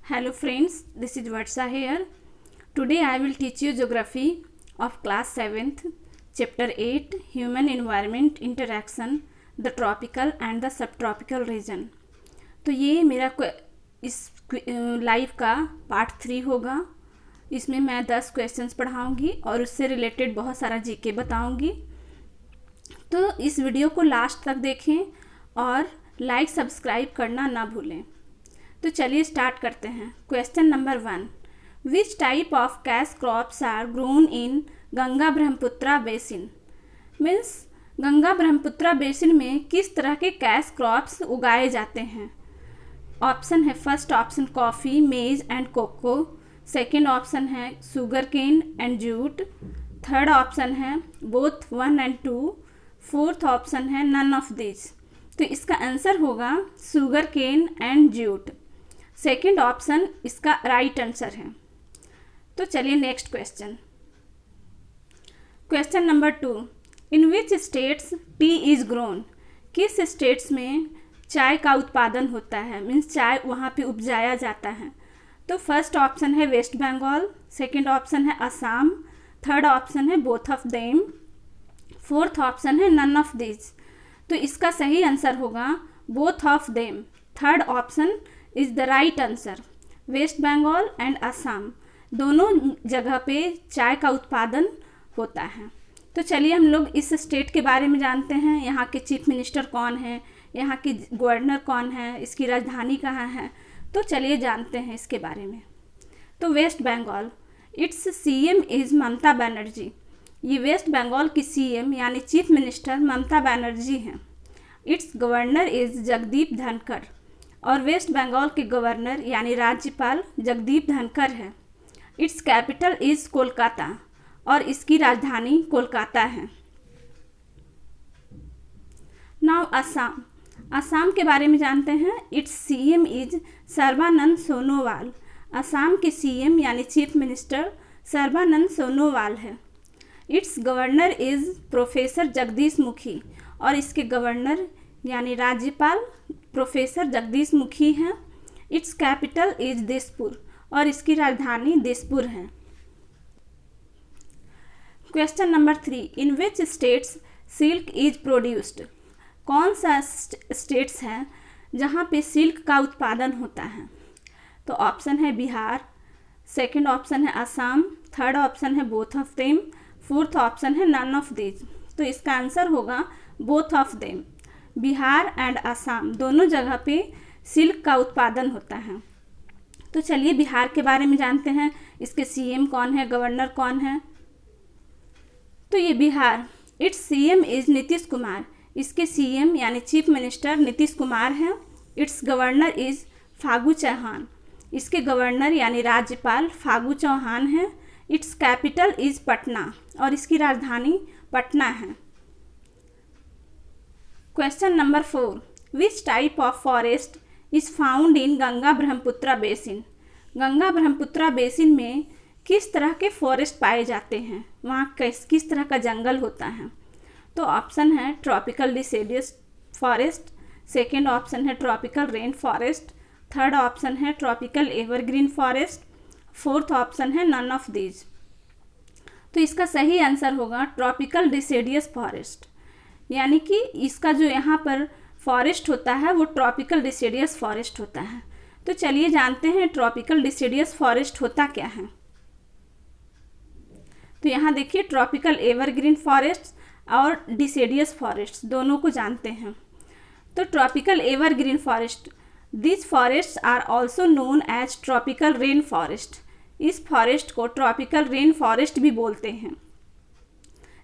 Hello friends, this is Vatsa here. Today I will teach you geography of class 7th, chapter 8, human environment interaction, the tropical and the subtropical region. तो ये मेरा इस live का part 3 होगा. इसमें मैं 10 questions पढ़ाऊँगी और उससे रिलेटेड बहुत सारा जीके बताऊँगी. तो इस वीडियो को लास्ट तक देखें और लाइक सब्सक्राइब करना ना भूलें. तो चलिए स्टार्ट करते हैं. Question number 1, which type of cash crops are grown in Ganga Brahmaputra basin. Means Ganga Brahmaputra basin में किस तरह के कैश क्रॉप्स उगाए जाते हैं. ऑप्शन है, first option coffee, maize and cocoa. Second option है sugar cane and jute. Third option है बोथ 1 and 2. फोर्थ ऑप्शन है नन ऑफ दिस. तो इसका आंसर होगा sugar cane and jute. Second option इसका राइट आंसर है. तो चलिए next question. Question number 2, in which states tea is grown. किस स्टेट्स में चाय का उत्पादन होता है, मीन्स चाय वहाँ पे उपजाया जाता है. तो फर्स्ट ऑप्शन है वेस्ट बंगाल, सेकेंड ऑप्शन है असम, थर्ड ऑप्शन है both of them, fourth option है नन ऑफ दिस. तो इसका सही आंसर होगा both of them. Third option is the right answer. West Bengal and Assam दोनों जगह पे चाय का उत्पादन होता है. तो चलिए हम लोग इस स्टेट के बारे में जानते हैं. यहाँ के चीफ मिनिस्टर कौन है, यहाँ के गवर्नर कौन है, इसकी राजधानी कहाँ है. तो चलिए जानते हैं इसके बारे में. तो West Bengal, its CM is Mamata Banerjee. ये वेस्ट बंगाल की सीएम यानी चीफ मिनिस्टर ममता बनर्जी हैं. It's governor is Jagdeep Dhankhar. और वेस्ट बंगाल के गवर्नर यानी राज्यपाल जगदीप धनखड़ है. It's capital is Kolkata. और इसकी राजधानी कोलकाता है. नाउ असम. असम के बारे में जानते हैं. It's CM is Sarbananda Sonowal. Assam के सीएम यानी चीफ मिनिस्टर सर्बानंद सोनोवाल है. It's governor is professor Jagdish Mukhi. और इसके गवर्नर यानी राज्यपाल प्रोफेसर जगदीश मुखी हैं. It's capital is Dispur. और इसकी राजधानी दिसपुर है. Question number 3, in which states silk is produced. कौन सा स्टेट्स हैं जहाँ पे सिल्क का उत्पादन होता है. तो ऑप्शन है बिहार, सेकंड ऑप्शन है असम, थर्ड ऑप्शन है both of them, fourth option है नन ऑफ दिस. तो इसका आंसर होगा both of them. Bihar and Assam दोनों जगह पे सिल्क का उत्पादन होता है. तो चलिए बिहार के बारे में जानते हैं. इसके सीएम कौन है, गवर्नर कौन है. तो ये Bihar, it's CM is Nitish Kumar. इसके सीएम यानी चीफ मिनिस्टर नीतीश कुमार हैं. It's governor is Phagu Chauhan. इसके गवर्नर यानी राज्यपाल फागू चौहान हैं. It's capital is Patna. और इसकी राजधानी पटना है. Question number 4, which type of forest is found in Ganga Brahmaputra basin. Ganga Brahmaputra basin में किस तरह के फॉरेस्ट पाए जाते हैं, वहाँ किस तरह का जंगल होता है. तो ऑप्शन है tropical deciduous forest, second option है tropical rain forest, third option है tropical evergreen forest, fourth option है नन ऑफ दीज. तो इसका सही आंसर होगा ट्रॉपिकल डिसिडियस फॉरेस्ट. यानी कि इसका जो यहाँ पर फॉरेस्ट होता है वो ट्रॉपिकल डिसिडियस फॉरेस्ट होता है. तो चलिए जानते हैं ट्रॉपिकल डिसिडियस फॉरेस्ट होता क्या है. तो यहाँ देखिए ट्रॉपिकल एवरग्रीन फॉरेस्ट और डिसिडियस फॉरेस्ट दोनों को जानते हैं. तो tropical evergreen forest, this forest are also known as tropical rain forest. इस फॉरेस्ट को ट्रॉपिकल रेन फॉरेस्ट भी बोलते हैं.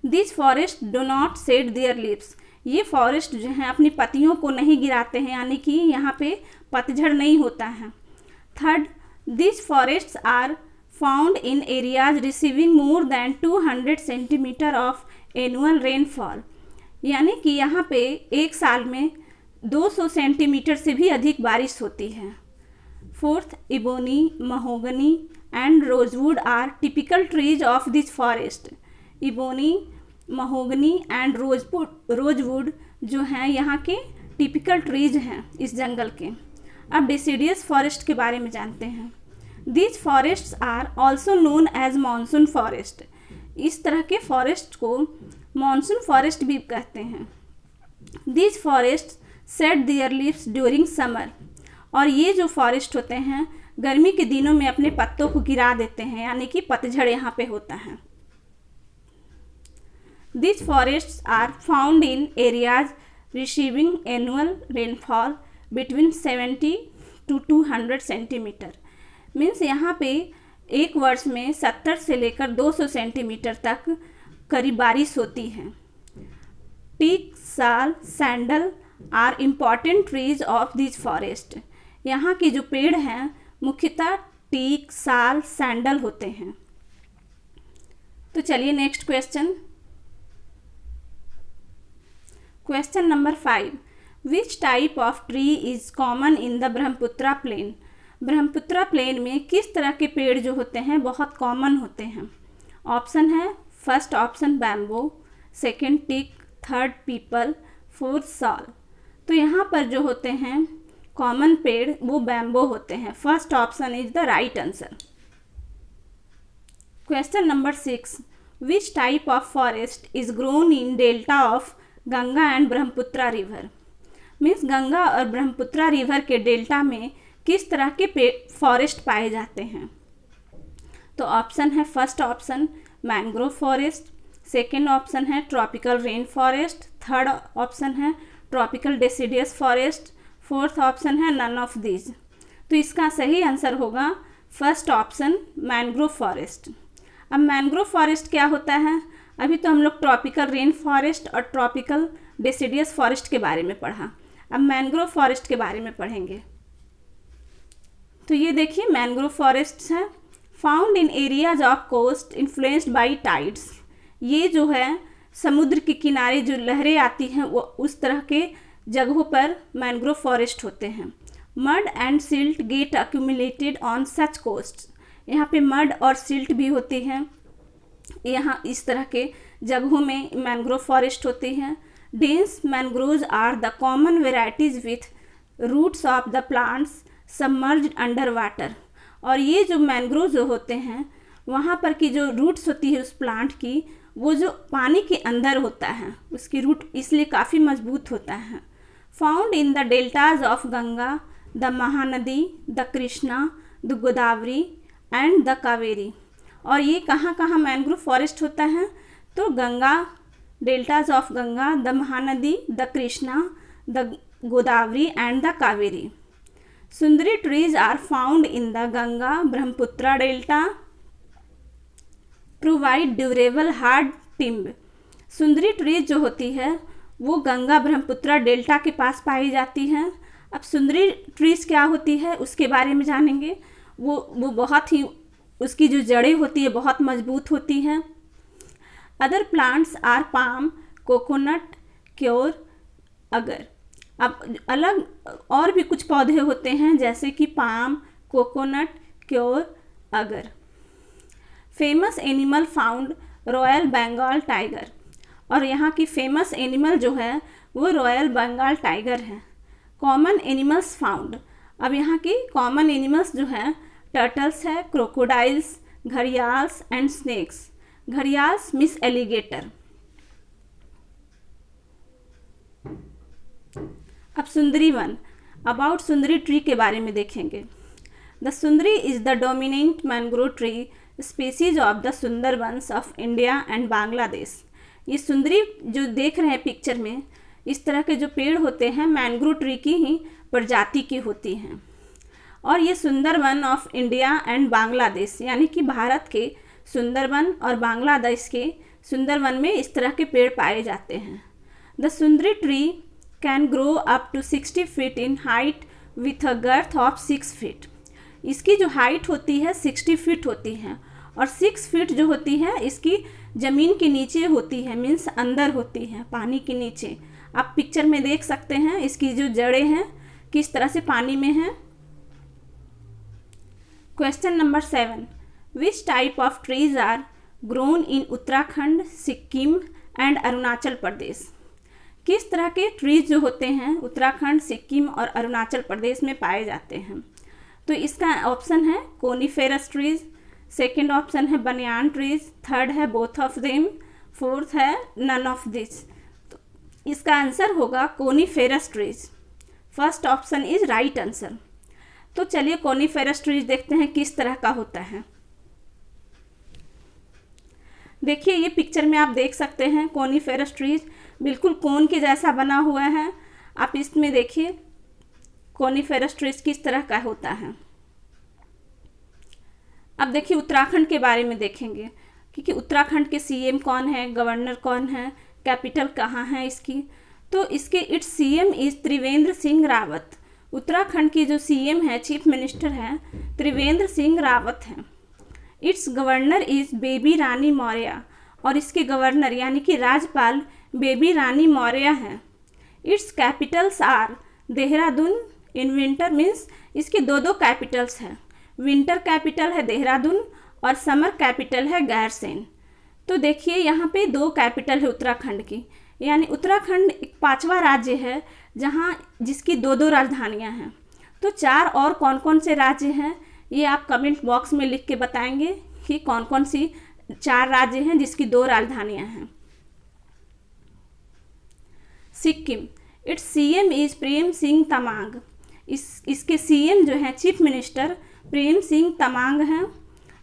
This forest do not shed their leaves. ये फॉरेस्ट जो हैं अपनी पत्तियों को नहीं गिराते हैं, यानी कि यहाँ पे पतझड़ नहीं होता है. Third, this forests are found in areas receiving more than 200 centimetre of annual rainfall. यानी कि यहाँ पे एक साल में 200 सेंटीमीटर से भी अधिक बारिश होती है. Fourth, ebony, mahogany and rosewood are typical trees of this forest. Ebony, mahogany and rosewood जो हैं यहाँ के टिपिकल ट्रीज हैं इस जंगल के. अब डिसीडियस फॉरेस्ट के बारे में जानते हैं। These forests are also known as monsoon forest. इस तरह के फॉरेस्ट को मानसून फॉरेस्ट भी कहते हैं। These forest set there leaves during summer. और ये जो फॉरेस्ट होते हैं गर्मी के दिनों में अपने पत्तों को गिरा देते हैं, यानी कि पतझड़ यहाँ पे होता है। These forests are found in areas receiving annual rainfall between 70 to 200 centimetre. Means यहाँ पे एक वर्ष में 70 से लेकर 200 सेंटीमीटर तक करीब बारिश होती है। Teak, sal, sandal are important trees of this forest. यहाँ के जो पेड़ हैं मुख्यतः टीक, साल, सैंडल होते हैं। तो चलिए next question. Question number 5, which type of tree is common in the Brahmaputra plain. Brahmaputra plain में किस तरह के पेड़ जो होते हैं बहुत कॉमन होते हैं। ऑप्शन है, फर्स्ट ऑप्शन बैम्बो, सेकंड टिक, थर्ड पीपल, फोर्थ साल। तो यहाँ पर जो होते हैं कॉमन पेड़ वो बैम्बो होते हैं। First option is the right answer. Question number 6, which type of forest is grown in delta of Ganga and Brahmaputra river. Means Ganga और ब्रह्मपुत्रा रिवर के डेल्टा में किस तरह के फॉरेस्ट पाए जाते हैं। तो ऑप्शन है, first option mangrove forest, second option है tropical rain forest, third option है tropical deciduous forest, fourth option है नन ऑफ दीज। तो इसका सही आंसर होगा फर्स्ट ऑप्शन मैंग्रोव फॉरेस्ट। अब मैंग्रोव फॉरेस्ट क्या होता है, अभी तो हम लोग ट्रॉपिकल रेन फॉरेस्ट और ट्रॉपिकल डेसिडियस फॉरेस्ट के बारे में पढ़ा, अब मैंग्रोव फॉरेस्ट के बारे में पढ़ेंगे। तो ये देखिए मैंग्रोव फॉरेस्ट है, found in areas of coast influenced by tides. ये जो है समुद्र के किनारे जो लहरें आती हैं वो उस तरह के जगहों पर मैंग्रोव फॉरेस्ट होते हैं। Mud and silt get accumulated on such coast. यहाँ पे मड और सिल्ट भी होती हैं, यहाँ इस तरह के जगहों में मैंग्रोव फॉरेस्ट होती हैं। Dense mangroves are the common varieties with roots of the plants submerged under water. और ये जो मैंग्रोव जो होते हैं वहाँ पर की जो रूट्स होती है उस प्लांट की, वो जो पानी के अंदर होता है उसकी रूट इसलिए काफ़ी मजबूत होता है। Found in the deltas of Ganga, the Mahanadi, the Krishna, the Godavari and the Kaveri. और ये कहाँ कहाँ मैंग्रोव फॉरेस्ट होता है, तो Ganga, deltas of Ganga, the Mahanadi, the Krishna, the Godavari and the Kaveri. Sundari trees are found in the Ganga Brahmaputra delta, provide durable hard timber. Sundari trees जो होती है वो गंगा ब्रह्मपुत्रा डेल्टा के पास पाई जाती हैं। अब सुंदरी ट्रीज क्या होती है उसके बारे में जानेंगे। वो बहुत ही, उसकी जो जड़ें होती है बहुत मजबूत होती हैं। Other plants are palm, coconut, keora, agar. अब अलग और भी कुछ पौधे होते हैं जैसे कि palm, coconut, keora, agar. Famous animal found royal Bengal tiger. और यहाँ की फेमस एनिमल जो है वो रॉयल बंगाल टाइगर है। Common animals found. अब यहाँ की कॉमन एनिमल्स जो है टर्टल्स है, crocodiles, gharials and snakes. Gharials miss alligator. अब sundari one, about Sundari tree के बारे में देखेंगे। The Sundari is the dominant mangrove tree species of the Sundarbans of India and Bangladesh. ये सुंदरी जो देख रहे हैं पिक्चर में, इस तरह के जो पेड़ होते हैं मैंग्रोव ट्री की ही प्रजाति की होती हैं। और ये Sundarban of India and Bangladesh, यानी कि भारत के सुंदरबन और बांग्लादेश के सुंदरबन में इस तरह के पेड़ पाए जाते हैं। The sundari tree can grow up to 60 feet in height with a girth of 6 feet. इसकी जो हाइट होती है 60 फीट होती है और 6 फीट जो होती है इसकी ज़मीन के नीचे होती है, मीन्स अंदर होती है, पानी के नीचे। आप पिक्चर में देख सकते हैं इसकी जो जड़ें हैं किस तरह से पानी में हैं। Question number 7, which type of trees are grown in Uttarakhand, Sikkim and Arunachal Pradesh. किस तरह के ट्रीज जो होते हैं उत्तराखंड, सिक्किम और अरुणाचल प्रदेश में पाए जाते हैं? तो इसका ऑप्शन है कोनीफेरस ट्रीज, सेकंड ऑप्शन है बनियान ट्रीज, थर्ड है बोथ ऑफ देम, फोर्थ है नन ऑफ दिस। तो इसका आंसर होगा coniferous trees. First option is right answer. तो चलिए कोनीफेरस ट्रीज देखते हैं किस तरह का होता है। देखिए ये पिक्चर में आप देख सकते हैं कोनीफेरस ट्रीज बिल्कुल कोन के जैसा बना हुआ है। आप इसमें देखिए कोनीफेरस ट्रीज किस तरह का होता है। अब देखिए उत्तराखंड के बारे में देखेंगे, क्योंकि उत्तराखंड के सीएम कौन है, गवर्नर कौन है, कैपिटल कहाँ है इसकी। तो इसके it's CM is Trivendra Singh Rawat. Uttarakhand की जो सीएम है, चीफ मिनिस्टर है, त्रिवेंद्र सिंह रावत हैं। It's governor is baby Rani Maurya, और इसके गवर्नर यानी कि राज्यपाल बेबी रानी मौर्य हैं। It's capitals are Dehradun in winter, means इसकी दो कैपिटल्स हैं। विंटर कैपिटल है देहरादून और समर कैपिटल है गैरसैंण। तो देखिए यहाँ पे दो कैपिटल है उत्तराखंड की, यानी उत्तराखंड एक 5वां राज्य है जहाँ जिसकी दो राजधानियाँ हैं। तो 4 और कौन कौन से राज्य हैं ये आप कमेंट बॉक्स में लिख के बताएंगे कि कौन कौन सी 4 राज्य हैं जिसकी 2 राजधानियाँ हैं। Sikkim, it's CM is Prem Singh Tamang. इसके सीएम जो हैं चीफ मिनिस्टर प्रेम सिंह तमांग हैं।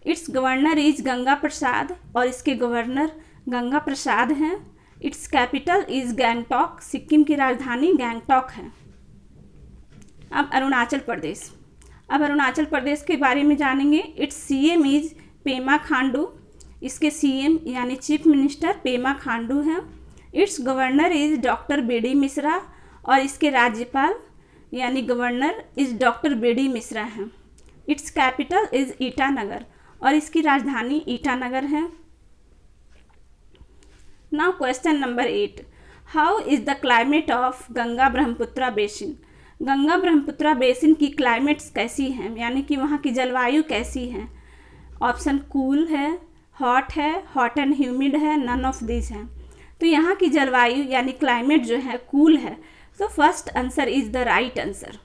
It's governor is Ganga Prasad, और इसके गवर्नर गंगा प्रसाद हैं। It's capital is Gangtok, Sikkim की राजधानी गैंगटॉक है। अब अरुणाचल प्रदेश, अब अरुणाचल प्रदेश के बारे में जानेंगे। Its CM is Pema Khandu, इसके सीएम यानी चीफ मिनिस्टर पेमा खांडू हैं। It's governor is doctor BD Mishra, और इसके राज्यपाल यानी governor is doctor BD Mishra हैं। इट्स कैपिटल इज ईटानगर, और इसकी राजधानी ईटानगर है। Now question number 8, how is the climate of Ganga Brahmaputra basin. Ganga Brahmaputra basin की क्लाइमेट्स कैसी हैं, यानी कि वहाँ की जलवायु कैसी है। ऑप्शन कूल है, हॉट एंड ह्यूमिड है, नन ऑफ दिस है। तो यहाँ की जलवायु यानी क्लाइमेट जो है कूल है। तो first answer is the right answer.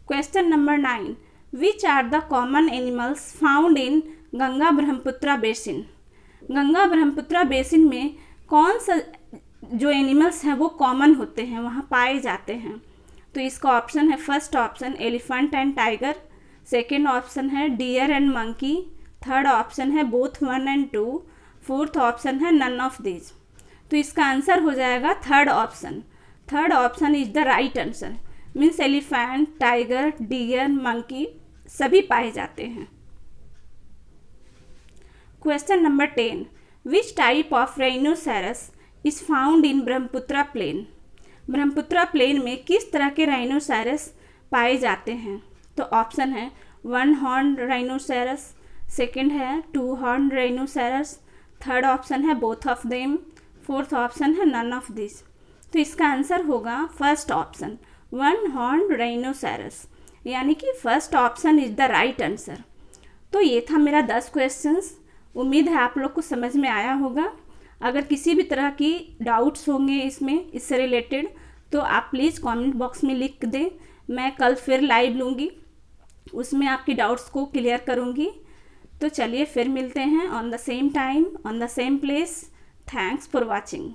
Question number 9, which are the common animals found in Ganga Brahmaputra basin. Ganga Brahmaputra basin में कौन सा जो एनिमल्स हैं वो कॉमन होते हैं, वहाँ पाए जाते हैं। तो इसका ऑप्शन है first option elephant and tiger, second option है deer and monkey, third option है बोथ 1 and 2, फोर्थ ऑप्शन है नन ऑफ दिस। तो इसका आंसर हो जाएगा third option. Third option is the right answer, means elephant, tiger, deer, monkey सभी पाए जाते हैं। Question number 10, which type of rhinoceros is found in Brahmaputra plain. Brahmaputra plain में किस तरह के राइनोसेरस पाए जाते हैं। तो ऑप्शन है 1 हॉर्न राइनोसेरस, सेकेंड है 2 हॉर्न राइनोसेरस, थर्ड ऑप्शन है both of them, fourth option है नन ऑफ दिस। तो इसका आंसर होगा फर्स्ट ऑप्शन 1 हॉर्न राइनोसेरस, यानी कि first option is the right answer. तो ये था मेरा 10 क्वेश्चंस। उम्मीद है आप लोग को समझ में आया होगा। अगर किसी भी तरह की डाउट्स होंगे इससे रिलेटेड तो आप प्लीज़ कमेंट बॉक्स में लिख दें। मैं कल फिर लाइव लूँगी, उसमें आपकी डाउट्स को क्लियर करूँगी। तो चलिए फिर मिलते हैं on the same time on the same place. Thanks for watching.